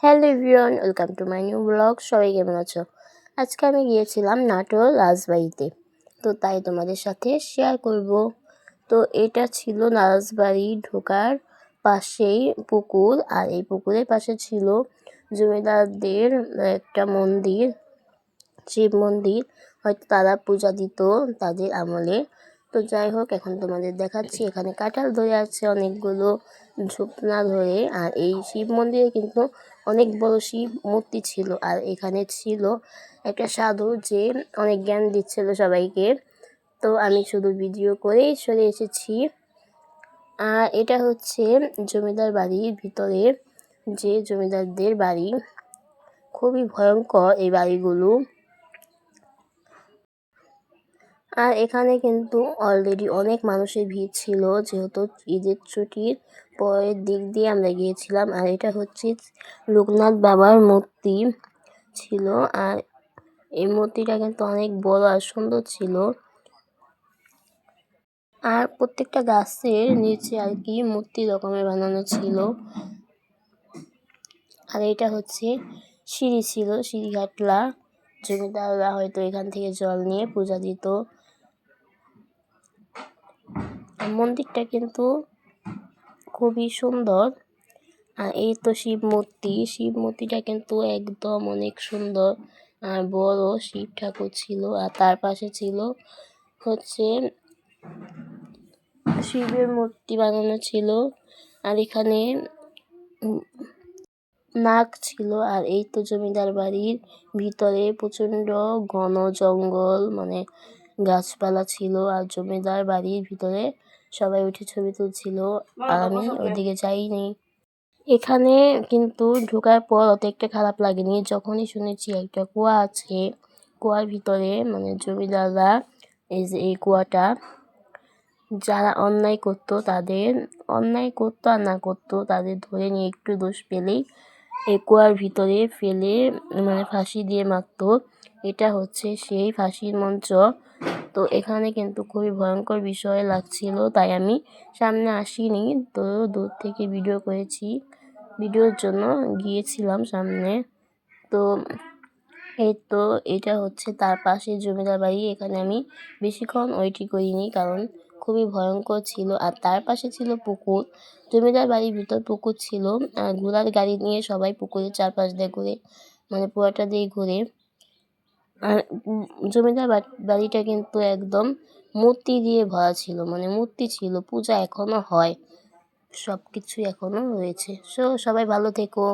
Hello everyone, welcome to my new blog. সবাই কেমন আছো? আজকে আমি গিয়েছিলাম নাটোর রাজবাড়িতে, তো তাই তোমাদের সাথে শেয়ার করব। তো এটা ছিল রাজবাড়ি ঢোকার পাশেই পুকুর, আর এই পুকুরের পাশে ছিল জমিদারদের একটা মন্দির, শিব মন্দির। হয়তো তারা পূজা দিত তাদের আমলে। তো যাই হোক, এখন তোমাদের দেখাচ্ছি। এখানে কাঁঠাল ধরে আছে অনেকগুলো, ঝুপনা ধরে। আর এই শিব মন্দিরে কিন্তু অনেক বড় শিব মূর্তি ছিল। আর এখানে ছিল একটা সাধু, যে অনেক জ্ঞান দিচ্ছিল সবাইকে। তো আমি শুধু ভিডিও করেই চলে এসেছি। আর এটা হচ্ছে জমিদার বাড়ির ভিতরে, যে জমিদারদের বাড়ি। খুবই ভয়ঙ্কর এই বাড়িগুলো। আর এখানে কিন্তু অলরেডি অনেক মানুষের ভিড় ছিল, যেহেতু ঈদের ছুটির পরের দিক দিয়ে আমরা গিয়েছিলাম। আর এটা হচ্ছে লোকনাথ বাবার মূর্তি ছিল। আর এই মূর্তিটা কিন্তু অনেক বড় আর সুন্দর ছিল। আর প্রত্যেকটা গাছের নিচে আর কি মূর্তি রকমের বানানো ছিল। আর এটা হচ্ছে সিঁড়ি ছিল, সিঁড়িঘাটলা। জমিদাররা হয়তো এখান থেকে জল নিয়ে পূজা দিত। মন্দিরটা কিন্তু খুবই সুন্দর। আর এই তো শিব মূর্তিটা কিন্তু একদম অনেক সুন্দর আর বড় শিব ঠাকুর ছিল। আর তার পাশে ছিল হচ্ছে শিবের মূর্তি বানানো ছিল। আর এখানে নাগ ছিল। আর এই তো জমিদার বাড়ির ভিতরে প্রচণ্ড ঘন জঙ্গল, মানে গাছপালা ছিল। আর জমিদার বাড়ির ভিতরে সবাই উঠে ছবি তুলছিল, আর আমি ওদিকে যাইনি। এখানে কিন্তু ঢোকার পর অত একটা খারাপ লাগেনি, যখনই শুনেছি একটা কুয়া আছে, কুয়ার ভিতরে মানে জমিদাররা এই যে এই কুয়াটা, যারা অন্যায় করতো আর না করতো তাদের ধরে নিয়ে একটু দোষ পেলেই এই কুয়ার ভিতরে ফেলে মানে ফাঁসি দিয়ে মারতো। এটা হচ্ছে সেই ফাঁসির মঞ্চ। তো এখানে কিন্তু খুবই ভয়ঙ্কর বিষয় লাগছিল, তাই আমি সামনে আসিনি। তো দূর থেকে ভিডিও করেছি, ভিডিওর জন্য গিয়েছিলাম সামনে। তো এই তো এটা হচ্ছে তার পাশে জমিদার বাড়ি। এখানে আমি বেশিক্ষণ ওয়েটই করিনি, কারণ খুবই ভয়ঙ্কর ছিল। আর তার পাশে ছিল পুকুর, জমিদার বাড়ির ভিতর পুকুর ছিল। আর ঘোড়ার গাড়ি নিয়ে সবাই পুকুরের চারপাশ দিয়ে ঘুরে, মানে পুরাটা দিয়ে ঘুরে। আর জমিদার বাড়িটা কিন্তু একদম মূর্তি দিয়ে ভরা ছিল, মানে মূর্তি ছিল, পূজা এখনো হয়, সব কিছুই এখনো রয়েছে। সবাই ভালো থেকো।